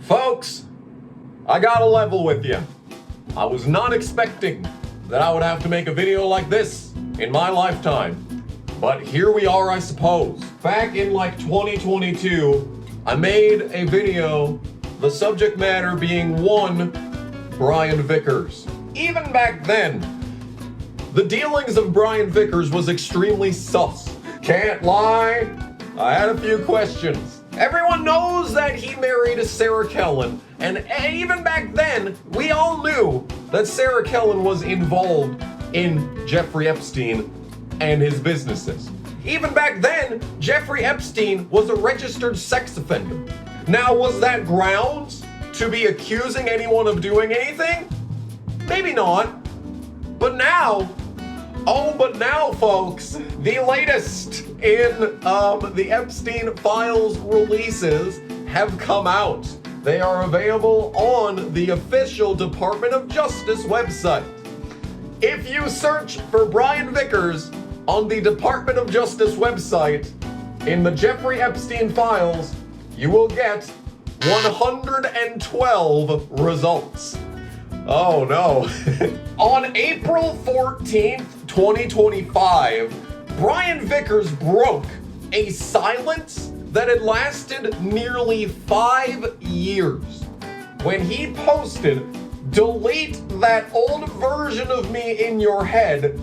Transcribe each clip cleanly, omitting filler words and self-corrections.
Folks, I gotta level with you. I was not expecting that I would have to make a video like this in my lifetime. But here we are, I suppose. Back in like 2022, I made a video, the subject matter being one Brian Vickers. Even back then, the dealings of Brian Vickers was extremely sus. Can't lie, I had a few questions. Everyone knows that he married Sarah Kellen, and even back then, we all knew that Sarah Kellen was involved in Jeffrey Epstein and his businesses. Even back then, Jeffrey Epstein was a registered sex offender. Now, was that grounds to be accusing anyone of doing anything? Maybe not. But now, folks, the latest in the Epstein Files releases have come out. They are available on the official Department of Justice website. If you search for Brian Vickers on the Department of Justice website in the Jeffrey Epstein Files, you will get 112 results. Oh no. On April 14th, 2025, Brian Vickers broke a silence that had lasted nearly 5 years when he posted, "Delete that old version of me in your head.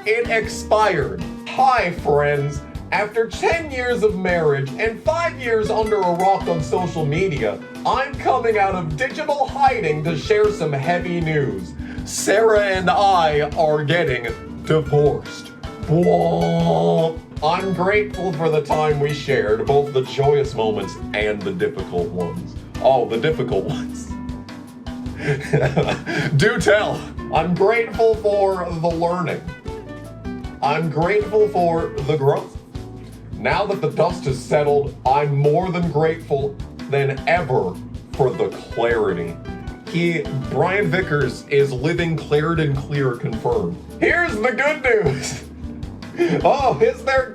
It expired. Hi, friends. After 10 years of marriage and 5 years under a rock on social media, I'm coming out of digital hiding to share some heavy news. Sarah and I are getting divorced. Blah. I'm grateful for the time we shared, both the joyous moments and the difficult ones." Oh, the difficult ones. Do tell. I'm grateful for the learning. I'm grateful for the growth. Now that the dust has settled, I'm more than grateful than ever for the clarity. Brian Vickers is living cleared and clear confirmed. Here's the good news. Oh, is there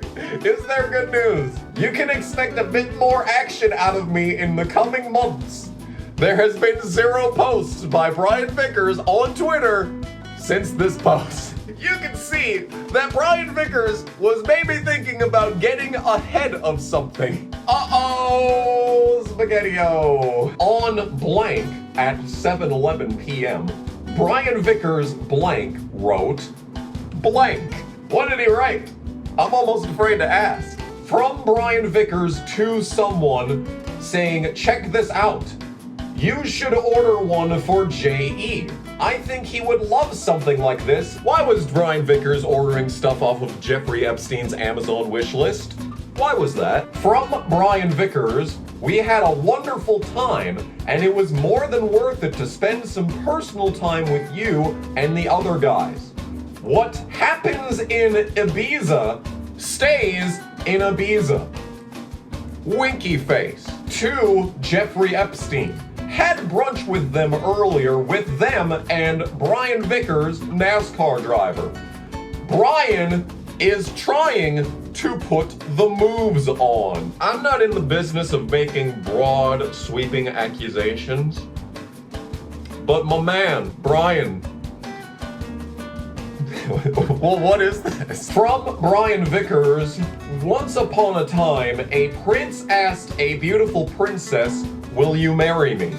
good news? You can expect a bit more action out of me in the coming months. There has been 0 posts by Brian Vickers on Twitter since this post. You can see that Brian Vickers was maybe thinking about getting ahead of something. Uh-oh, spaghetti-o. On blank at 7:11 p.m., Brian Vickers blank wrote blank. What did he write? I'm almost afraid to ask. From Brian Vickers to someone saying, "Check this out. You should order one for J.E. I think he would love something like this." Why was Brian Vickers ordering stuff off of Jeffrey Epstein's Amazon wish list? Why was that? From Brian Vickers, "We had a wonderful time, and it was more than worth it to spend some personal time with you and the other guys. What happens in Ibiza stays in Ibiza." Winky face. To Jeffrey Epstein. Had brunch with them earlier with them and Brian Vickers, NASCAR driver. Brian is trying to put the moves on. I'm not in the business of making broad, sweeping accusations, but my man, Brian. Well, what is this? From Brian Vickers, once upon a time, a prince asked a beautiful princess, "Will you marry me?"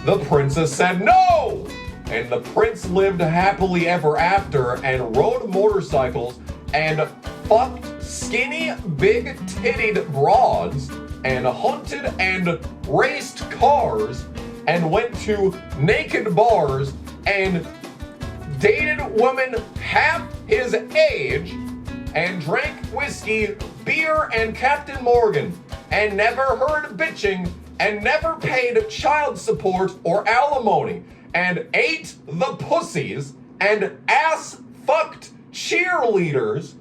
The princess said no! And the prince lived happily ever after and rode motorcycles and fucked skinny, big-tittied broads and hunted and raced cars and went to naked bars and dated women half his age and drank whiskey, beer, and Captain Morgan and never heard bitching and never paid child support or alimony and ate the pussies and ass-fucked cheerleaders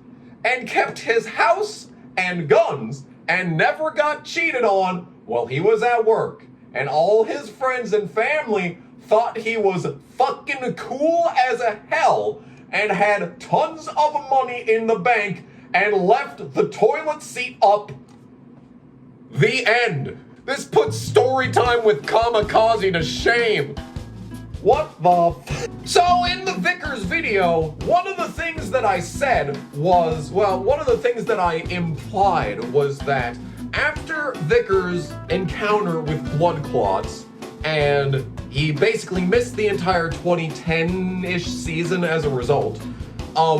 and kept his house and guns and never got cheated on while he was at work. And all his friends and family thought he was fucking cool as a hell and had tons of money in the bank and left the toilet seat up. The end. This puts story time with Kamikaze to shame. What the f? So in the Vickers video, one of the things that I said was, well, one of the things that I implied was that after Vickers' encounter with blood clots, and he basically missed the entire 2010-ish season as a result,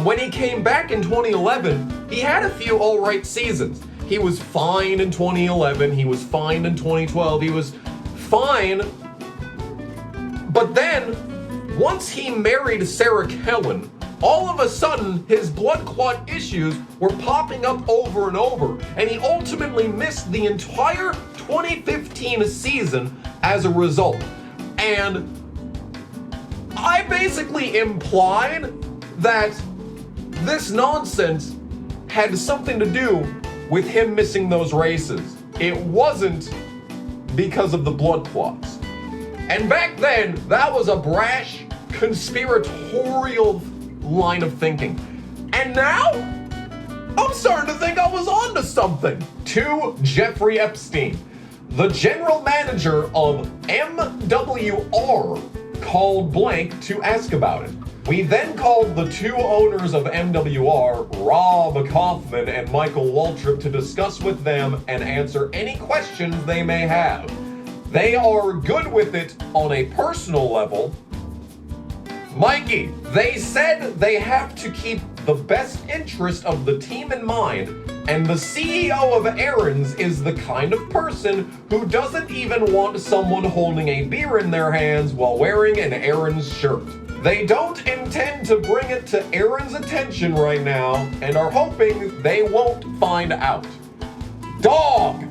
when he came back in 2011, he had a few alright seasons. He was fine in 2011, he was fine in 2012, he was fine. But then, once he married Sarah Kellen, all of a sudden, his blood clot issues were popping up over and over, and he ultimately missed the entire 2015 season as a result. And I basically implied that this nonsense had something to do with him missing those races. It wasn't because of the blood clots. And back then, that was a brash, conspiratorial line of thinking. And now, I'm starting to think I was onto something. To Jeffrey Epstein, the general manager of MWR, called blank to ask about it. We then called the two owners of MWR, Rob Kaufman and Michael Waltrip, to discuss with them and answer any questions they may have. They are good with it on a personal level. Mikey, they said they have to keep the best interest of the team in mind, and the CEO of Aaron's is the kind of person who doesn't even want someone holding a beer in their hands while wearing an Aaron's shirt. They don't intend to bring it to Aaron's attention right now and are hoping they won't find out. Dog,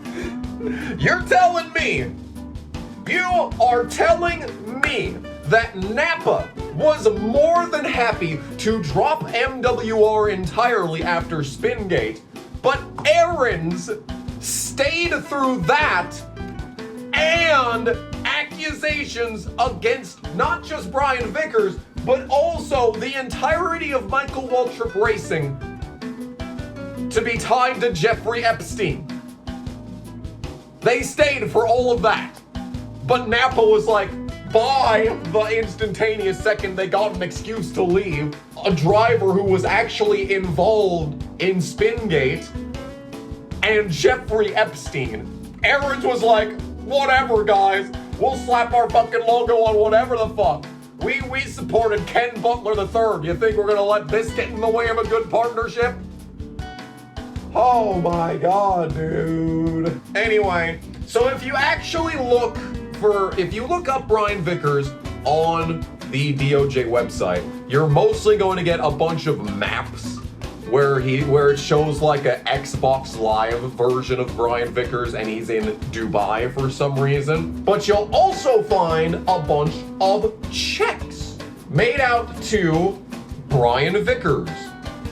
you're telling me, you are telling me that Napa was more than happy to drop MWR entirely after Spingate, but Aaron's stayed through that and accusations against not just Brian Vickers, but also the entirety of Michael Waltrip Racing to be tied to Jeffrey Epstein. They stayed for all of that. But Napa was like, by the instantaneous second they got an excuse to leave, a driver who was actually involved in Spingate and Jeffrey Epstein. Aaron's was like, whatever guys, we'll slap our fucking logo on whatever the fuck. We supported Ken Butler III. You think we're gonna let this get in the way of a good partnership? Oh my god, dude. Anyway, so if you actually look up Brian Vickers on the DOJ website, you're mostly going to get a bunch of maps where it shows like an Xbox Live version of Brian Vickers and he's in Dubai for some reason. But you'll also find a bunch of checks made out to Brian Vickers,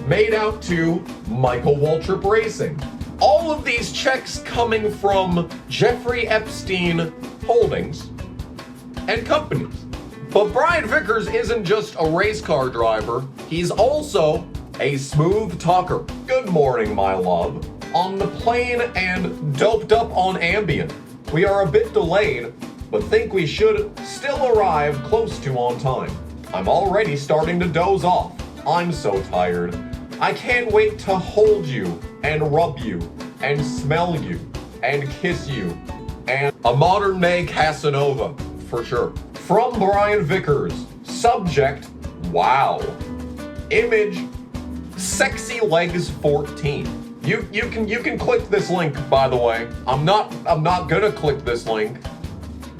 made out to Michael Waltrip Racing. All of these checks coming from Jeffrey Epstein Holdings and companies. But Brian Vickers isn't just a race car driver, he's also a smooth talker. Good morning, my love. On the plane and doped up on Ambien. We are a bit delayed, but think we should still arrive close to on time. I'm already starting to doze off. I'm so tired. I can't wait to hold you and rub you and smell you and kiss you. And a modern day Casanova, for sure. From Brian Vickers. Subject, wow. Image, sexy legs 14. You can click this link, by the way. I'm not gonna click this link,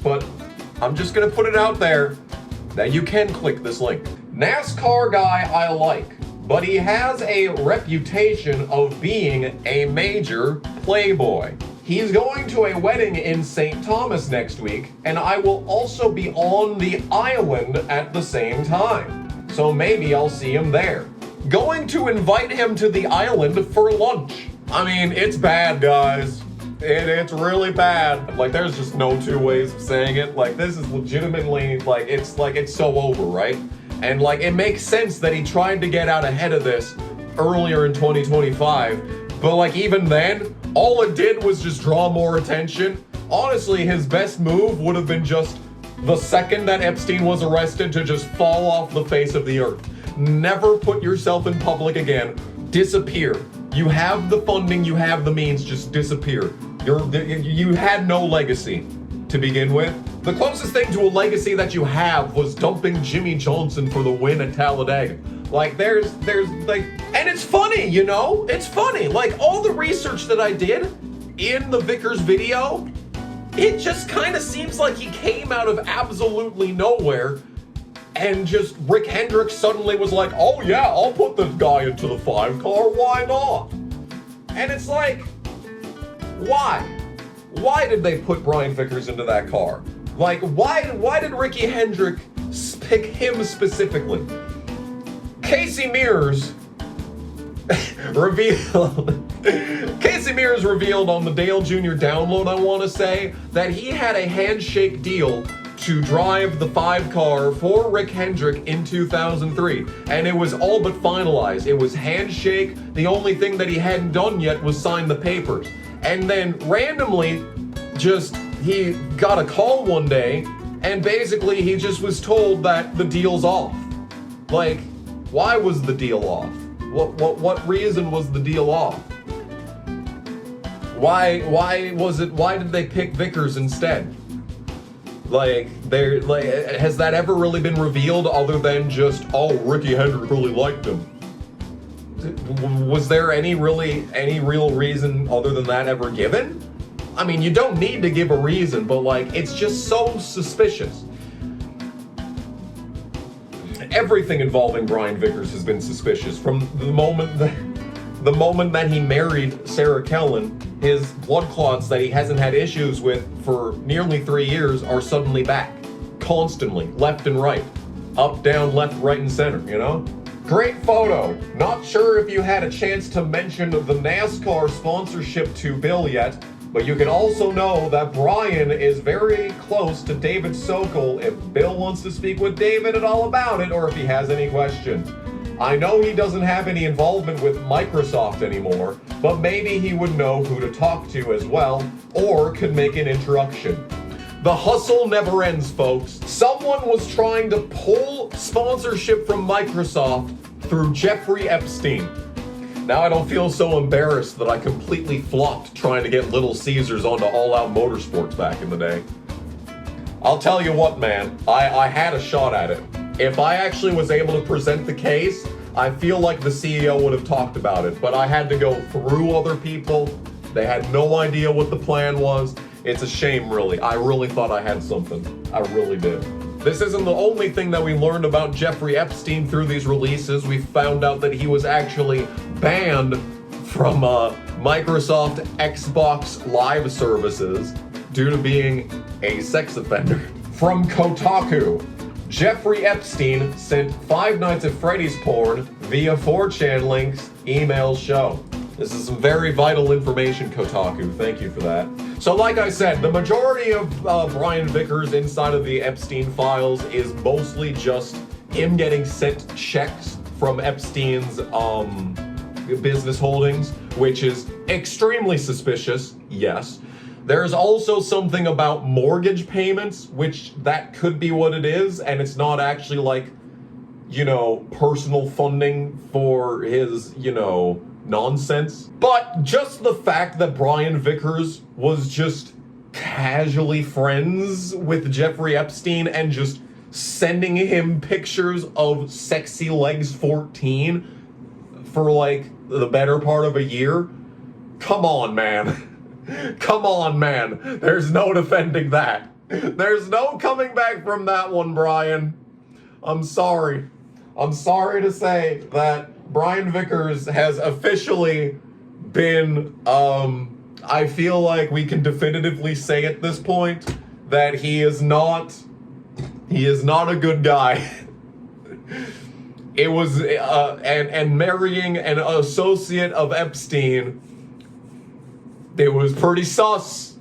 but I'm just gonna put it out there that you can click this link. NASCAR guy I like, but he has a reputation of being a major playboy. He's going to a wedding in St. Thomas next week, and I will also be on the island at the same time. So maybe I'll see him there. Going to invite him to the island for lunch. I mean, it's bad, guys. It's really bad. Like, there's just no two ways of saying it. Like, this is legitimately, it's so over, right? And like, it makes sense that he tried to get out ahead of this earlier in 2025. But like, even then, all it did was just draw more attention. honestly, his best move would have been just the second that Epstein was arrested to just fall off the face of the earth. Never put yourself in public again. Disappear. You have the funding, you have the means, just disappear. You had no legacy to begin with. The closest thing to a legacy that you have was dumping Jimmy Johnson for the win at Talladega. Like, there's like, and it's funny, you know? It's funny. Like, all the research that I did in the Vickers video, it just kind of seems like he came out of absolutely nowhere and just Rick Hendricks suddenly was like, oh yeah, I'll put this guy into the 5 car, why not? And it's like, why? Why did they put Brian Vickers into that car? Like, why did Ricky Hendrick pick him specifically? Casey Mears revealed on the Dale Jr. download, I want to say, that he had a handshake deal to drive the 5 car for Rick Hendrick in 2003, and it was all but finalized. It was handshake. The only thing that he hadn't done yet was sign the papers. And then randomly, he got a call one day, and basically he just was told that the deal's off. Like, why was the deal off? What reason was the deal off? Why did they pick Vickers instead? Like, has that ever really been revealed other than just, oh, Ricky Hendrick really liked him? Was there any real reason other than that ever given? I mean, you don't need to give a reason, but like, it's just so suspicious. Everything involving Brian Vickers has been suspicious from the moment that he married Sarah Kellen. His blood clots that he hasn't had issues with for nearly 3 years are suddenly back, constantly, left and right, up, down, left, right, and center, you know? Great photo. Not sure if you had a chance to mention the NASCAR sponsorship to Bill yet, but you can also know that Brian is very close to David Sokol if Bill wants to speak with David at all about it, or if he has any questions. I know he doesn't have any involvement with Microsoft anymore, but maybe he would know who to talk to as well, or could make an introduction. The hustle never ends, folks. Someone was trying to pull sponsorship from Microsoft through Jeffrey Epstein. Now I don't feel so embarrassed that I completely flopped trying to get Little Caesars onto All Out Motorsports back in the day. I'll tell you what, man, I had a shot at it. If I actually was able to present the case, I feel like the CEO would have talked about it, but I had to go through other people. They had no idea what the plan was. It's a shame, really. I really thought I had something. I really did. This isn't the only thing that we learned about Jeffrey Epstein through these releases. We found out that he was actually banned from Microsoft Xbox Live services due to being a sex offender. From Kotaku, Jeffrey Epstein sent Five Nights at Freddy's porn via 4chan links, emails show. This is some very vital information, Kotaku. Thank you for that. So like I said, the majority of Brian Vickers inside of the Epstein Files is mostly just him getting sent checks from Epstein's business holdings, which is extremely suspicious, yes. There's also something about mortgage payments, which that could be what it is, and it's not actually like, you know, personal funding for his, you know, nonsense. But just the fact that Brian Vickers was just casually friends with Jeffrey Epstein and just sending him pictures of Sexy Legs 14 for like the better part of a year. Come on, man. Come on, man. There's no defending that. There's no coming back from that one, Brian. I'm sorry. I'm sorry to say that Brian Vickers has officially been, I feel like we can definitively say at this point that he is not a good guy. It was, and marrying an associate of Epstein, it was pretty sus,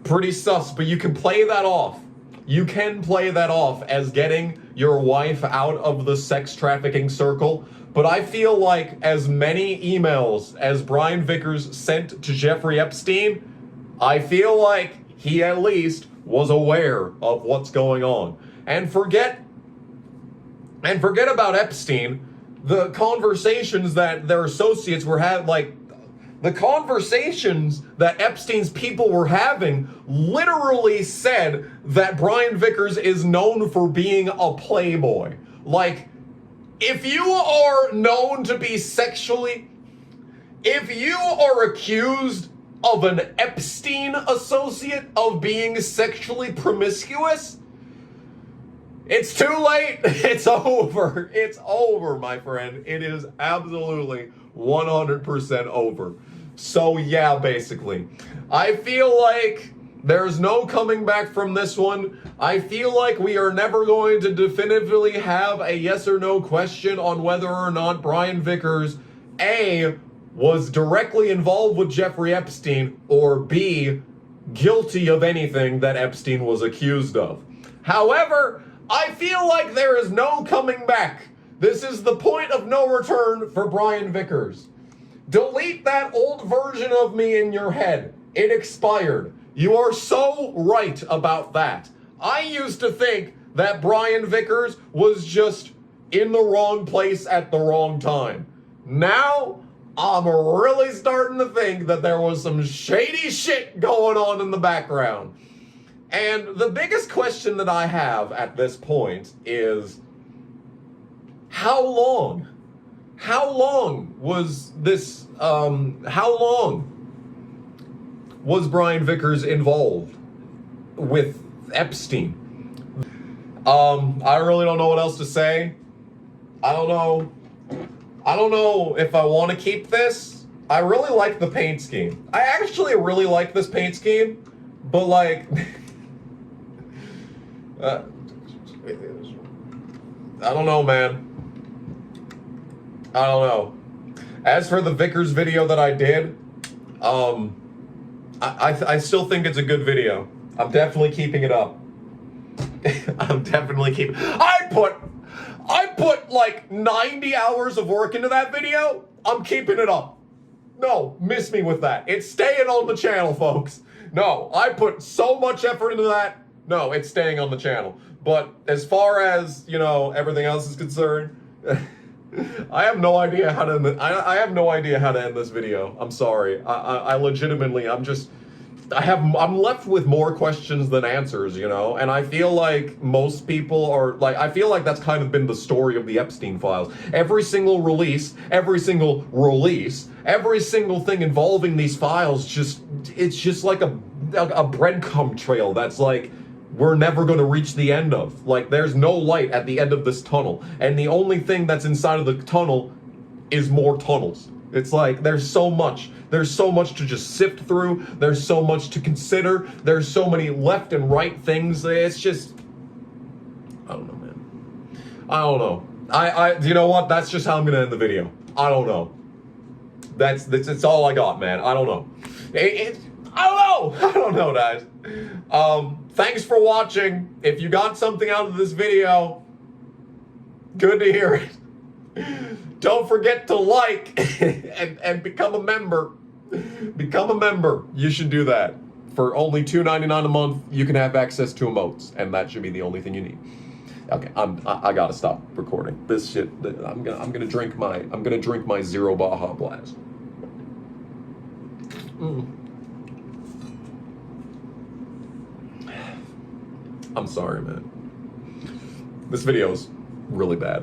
but you can play that off. You can play that off as getting your wife out of the sex trafficking circle, but I feel like as many emails as Brian Vickers sent to Jeffrey Epstein, I feel like he at least was aware of what's going on. And forget about Epstein, the conversations that their associates were having, like, the conversations that Epstein's people were having literally said that Brian Vickers is known for being a playboy. Like, if you are known to be sexually, if you are accused of an Epstein associate of being sexually promiscuous, it's too late. It's over. It's over, my friend. It is absolutely 100% over. So yeah, basically, I feel like there's no coming back from this one. I feel like we are never going to definitively have a yes or no question on whether or not Brian Vickers, A, was directly involved with Jeffrey Epstein, or B, guilty of anything that Epstein was accused of. However, I feel like there is no coming back. This is the point of no return for Brian Vickers. Delete that old version of me in your head. It expired. You are so right about that. I used to think that Brian Vickers was just in the wrong place at the wrong time. Now, I'm really starting to think that there was some shady shit going on in the background. And the biggest question that I have at this point is, how long? How long was this, how long was Brian Vickers involved with Epstein? I really don't know what else to say. I don't know if I want to keep this. I really like the paint scheme. I actually really like this paint scheme, but like, I don't know, man. I don't know. As for the Vickers video that I did, I still think it's a good video. I'm definitely keeping it up. I'm definitely keeping. I put like 90 hours of work into that video. I'm keeping it up. No, miss me with that. It's staying on the channel, folks. No, I put so much effort into that. No, it's staying on the channel. But as far as, you know, everything else is concerned, I have no idea how to end I have no idea how to end this video. I'm sorry. I legitimately, I'm left with more questions than answers, you know? And I feel like most people are, like, I feel like that's kind of been the story of the Epstein Files. Every single release, every single thing involving these files, it's just like a breadcrumb trail that's like, we're never going to reach the end of. Like, there's no light at the end of this tunnel. And the only thing that's inside of the tunnel is more tunnels. It's like, there's so much. There's so much to just sift through. There's so much to consider. There's so many left and right things. It's just, I don't know, man. I don't know. You know what? That's just how I'm going to end the video. I don't know. That's all I got, man. I don't know. I don't know. I don't know, guys. Thanks for watching. If you got something out of this video, good to hear it. Don't forget to like and become a member. Become a member. You should do that. For only $2.99 a month, you can have access to emotes, and that should be the only thing you need. Okay, I gotta stop recording this shit. I'm gonna drink my Zero Baja Blast. I'm sorry, man. This video's really bad.